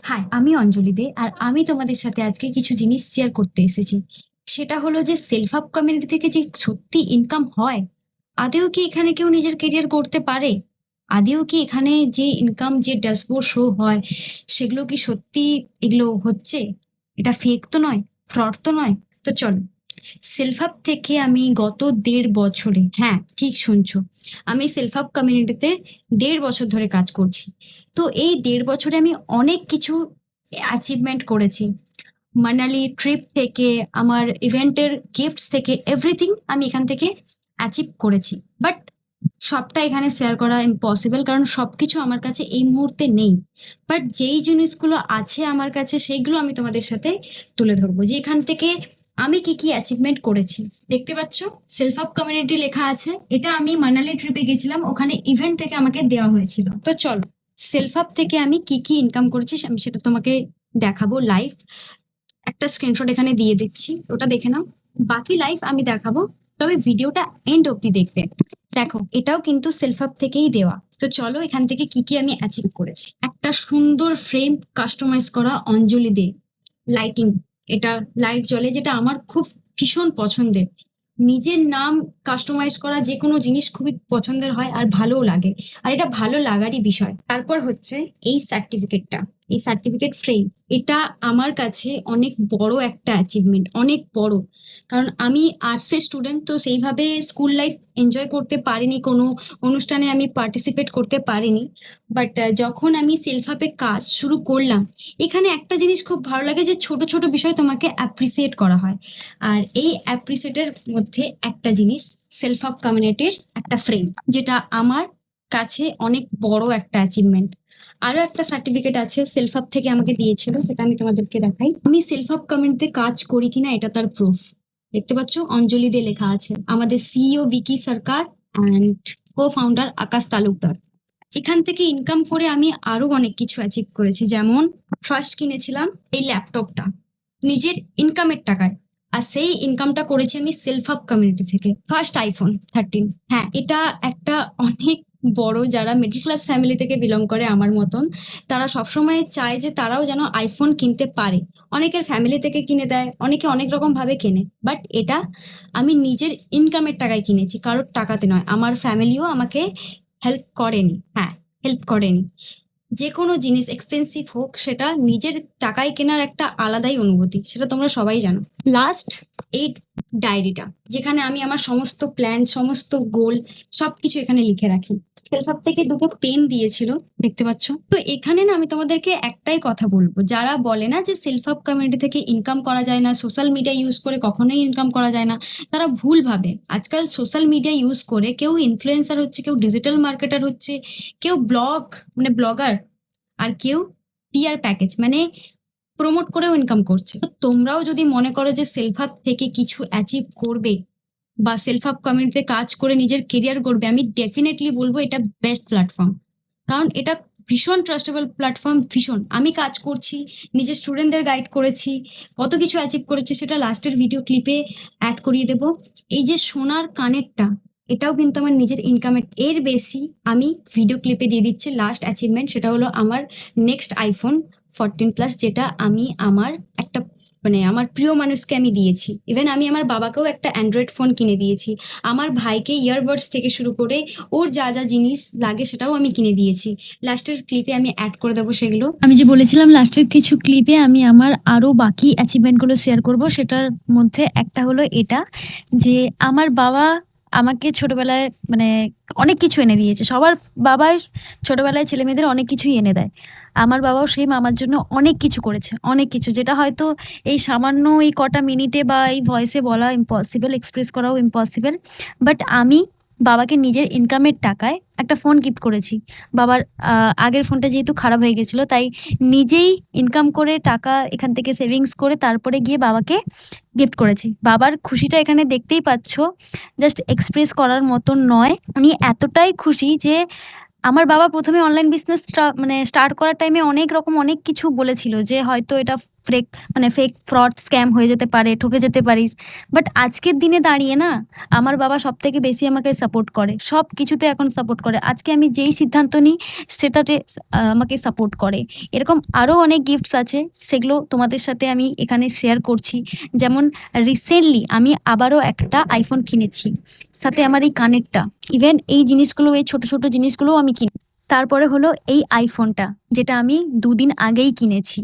High, আমি অঞ্জলি দে। আর আমি তোমাদের সাথে আজকে কিছু জিনিস শেয়ার করতে এসেছি। সেটা হলো যে সেলফ হেল্প কমিউনিটি থেকে যে সত্যি ইনকাম হয়, আদেও কি এখানে কেউ নিজের কেরিয়ার করতে পারে? আদেও কি এখানে যে ইনকাম, যে ড্যাশবোর্ড শো হয়, সেগুলো কি সত্যি এগুলো হচ্ছে? এটা ফেক তো নয়, ফ্রড তো নয়। তো চলো, সেলফ হেল্প থেকে আমি গত ১.৫ বছরে, হ্যাঁ ঠিক শুনছো, আমি সেলফ হেল্প কমিউনিটিতে ১.৫ বছর ধরে কাজ করছি। তো এই ১.৫ বছরে আমি অনেক কিছু অ্যাচিভমেন্ট করেছি। মানালি ট্রিপ থেকে, আমার ইভেন্টের গিফটস থেকে, এভরিথিং আমি এখান থেকে অ্যাচিভ করেছি। বাট সবটা এখানে শেয়ার করা ইম্পসিবল, কারণ সবকিছু আমার কাছে এই মুহূর্তে নেই। বাট যেই জিনিসগুলো আছে আমার কাছে, সেইগুলো আমি তোমাদের সাথে তুলে ধরবো, যে এখান থেকে আমি কি কি অ্যাচিভমেন্ট করেছি। দেখতে পাচ্ছ, সেলফ আপ কমিউনিটি লেখা আছে। এটা আমি মানালি ট্রিপে গেছিলাম, ওখানে ইভেন্ট থেকে আমাকে দেওয়া হয়েছিল। তো চলো, সেলফ আপ থেকে আমি কি কি ইনকাম করেছি আমি সেটা তোমাকে দেখাবো লাইভ। একটা স্ক্রিনশট এখানে দিয়ে দিচ্ছি, ওটা দেখে নাও। বাকি লাইভ আমি দেখাবো, তবে ভিডিওটা এন্ড অব্দি দেখবে। দেখো, এটাও কিন্তু সেলফ আপ থেকেই দেওয়া। তো চলো, এখান থেকে কি কি আমি অ্যাচিভ করেছি। একটা সুন্দর ফ্রেম কাস্টমাইজ করা অঞ্জলি দে লাইটিং, এটা লাইট জ্বলে, যেটা আমার খুব ভীষণ পছন্দের। নিজের নাম কাস্টমাইজ করা যে কোনো জিনিস খুবই পছন্দের হয় আর ভালোও লাগে। আর এটা ভালো লাগারই বিষয়। তারপর হচ্ছে এই সার্টিফিকেটটা, এই সার্টিফিকেট ফ্রেম। এটা আমার কাছে অনেক বড় একটা অ্যাচিভমেন্ট, অনেক বড়। কারণ আমি আর্টসের স্টুডেন্ট, তো সেইভাবে স্কুল লাইফ এনজয় করতে পারিনি, কোনো অনুষ্ঠানে আমি পার্টিসিপেট করতে পারিনি। বাট যখন আমি সেলফ হেল্পে কাজ শুরু করলাম, এখানে একটা জিনিস খুব ভালো লাগে, যে ছোট ছোট বিষয় তোমাকে অ্যাপ্রিসিয়েট করা হয়। আর এই অ্যাপ্রিসিয়েটের মধ্যে একটা জিনিস, সেলফ হেল্প কমিউনিটির একটা ফ্রেম, যেটা আমার কাছে অনেক বড় একটা অ্যাচিভমেন্ট। আরো একটা সার্টিফিকেট আছে, সেলফ হেল্প থেকে আমাকে দিয়েছিল, সেটা আমি তোমাদেরকে দেখাই। আমি সেলফ হেল্প কমিউনিটিতে কাজ করি কিনা এটা তার প্রুফ। দেখতে পাচ্ছ, অঞ্জলি দিয়ে লেখা আছে। আমাদের CEO Vicky Sarkar and co founder Akash Talukdar. এখান থেকে ইনকাম করে আমি আরো অনেক কিছু অ্যাচিভ করেছি। যেমন ফার্স্ট কিনেছিলাম এই ল্যাপটপটা নিজের ইনকামের টাকায়। আর সেই ইনকামটা করেছি আমি সেলফ হেল্প কমিউনিটি থেকে। ফার্স্ট iPhone 13, হ্যাঁ এটা একটা অনেক বড়, যারা মিডল ক্লাস ফ্যামিলি থেকে বিলং করে আমার মতন, তারা সবসময় চায় যে তারাও যেন আইফোন কিনতে পারে। অনেকের ফ্যামিলি থেকে কিনে দেয়, অনেকে অনেক রকম ভাবে কেনে, বাট এটা আমি নিজের ইনকামের টাকায় কিনেছি, কারোর টাকাতে নয়। আমার ফ্যামিলিও আমাকে হেল্প করেনি, হ্যাঁ হেল্প করেনি। যে কোনো জিনিস এক্সপেন্সিভ হোক, সেটা নিজের টাকায় কেনার একটা আলাদাই অনুভূতি, সেটা তোমরা সবাই জানো। লাস্ট, এই ডায়েরিটা, যেখানে আমি আমার সমস্ত প্ল্যান, সমস্ত গোল, সবকিছু এখানে লিখে রাখি। সেলফ হেল্প থেকে দুটো পেন দিয়েছিল, দেখতে পাচ্ছ। তো এখানে না আমি তোমাদেরকে একটাই কথা বলবো, যারা বলে না যে সেলফ হেল্প কমিউনিটি থেকে ইনকাম করা যায় না, সোশ্যাল মিডিয়া ইউজ করে কখনোই ইনকাম করা যায় না, তারা ভুল ভাবে। আজকাল সোশ্যাল মিডিয়া ইউজ করে কেউ ইনফ্লুয়েন্সার হচ্ছে, কেউ ডিজিটাল মার্কেটার হচ্ছে, কেউ ব্লগ মানে ব্লগার, আর কেউ টিআর প্যাকেজ মানে প্রমোট করেও ইনকাম করছে। তো তোমরাও যদি মনে করো যে সেলফ হেল্প থেকে কিছু অ্যাচিভ করবে, বা সেলফ হেল্প কমিউনিটিতে কাজ করে নিজের কেরিয়ার করবে, আমি ডেফিনেটলি বলবো এটা বেস্ট প্ল্যাটফর্ম। কারণ এটা ভীষণ ট্রাস্টেবল প্ল্যাটফর্ম, ভীষণ। আমি কাজ করছি, নিজের স্টুডেন্টদের গাইড করেছি, কত কিছু অ্যাচিভ করেছি, সেটা লাস্টের ভিডিও ক্লিপে অ্যাড করিয়ে দেবো। এই যে সোনার কানেরটা, এটাও কিন্তু আমার নিজের ইনকামের এর বেশি। আমি ভিডিও ক্লিপে দিয়ে দিচ্ছি লাস্ট অ্যাচিভমেন্ট, সেটা হলো আমার নেক্সট iPhone 14 Plus, যেটা আমি আমার একটা মানে আমার প্রিয় মানুষকে আমি দিয়েছি। ইভেন আমি আমার বাবাকেও একটা অ্যান্ড্রয়েড ফোন কিনে দিয়েছি। আমার ভাইকে ইয়ারবাডস থেকে শুরু করে ওর যা যা জিনিস লাগে সেটাও আমি কিনে দিয়েছি। লাস্টের ক্লিপে আমি অ্যাড করে দেবো সেগুলো। আমি যে বলেছিলাম লাস্টের কিছু ক্লিপে আমি আমার আরো বাকি অ্যাচিভমেন্টগুলো শেয়ার করব, সেটার মধ্যে একটা হলো এটা, যে আমার বাবা আমাকে ছোটবেলায় মানে অনেক কিছু এনে দিয়েছে। সবার বাবাই ছোটবেলায় ছেলে মেয়েদের অনেক কিছুই এনে দেয়। আমার বাবাও সেম আমার জন্য অনেক কিছু করেছে, অনেক কিছু, যেটা হয়তো এই সামান্য এই কটা মিনিটে বা এই ভয়েসে বলা ইম্পসিবল, এক্সপ্রেস করাও ইম্পসিবল। বাট আমি বাবাকে নিজের ইনকামের টাকায় একটা ফোন গিফট করেছি। বাবার আগের ফোনটা যেহেতু খারাপ হয়ে গেছিল, তাই নিজেই ইনকাম করে টাকা এখান থেকে সেভিংস করে তারপরে গিয়ে বাবাকে গিফট করেছি। বাবার খুশিটা এখানে দেখতেই পাচ্ছ, জাস্ট এক্সপ্রেস করার মতন নয়। আমি এতটাই খুশি যে আমার বাবা প্রথমে অনলাইন বিজনেস মানে স্টার্ট করার টাইমে অনেক রকম অনেক কিছু বলেছিল, যে হয়তো এটা ফেক ফ্রড স্ক্যাম হয়ে যেতে পারে, ঠকে যেতে পারিস। বাট আজকের দিনে দাঁড়িয়ে না, আমার বাবা সব থেকে বেশি আমাকে সাপোর্ট করে, সব কিছুতে এখন সাপোর্ট করে। আজকে আমি যেই সিদ্ধান্ত নিই সেটাতে আমাকে সাপোর্ট করে। এরকম আরও অনেক গিফটস আছে, সেগুলো তোমাদের সাথে আমি এখানে শেয়ার করছি। যেমন রিসেন্টলি আমি আবারও একটা আইফোন কিনেছি, সাথে আমার এই কানেরটা, ইভেন এই জিনিসগুলো, এই ছোট ছোট জিনিসগুলোও আমি কিনি। তারপরে হলো এই আইফোনটা, যেটা আমি 2 দিন আগেই কিনেছি।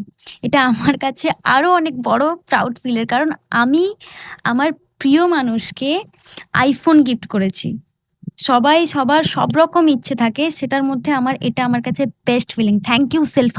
এটা আমার কাছে আরও অনেক বড় প্রাউড ফিলের, কারণ আমি আমার প্রিয় মানুষকে আইফোন গিফট করেছি। সবাই সবার সব রকম ইচ্ছে থাকে, সেটার মধ্যে এটা আমার কাছে best feeling. Thank you self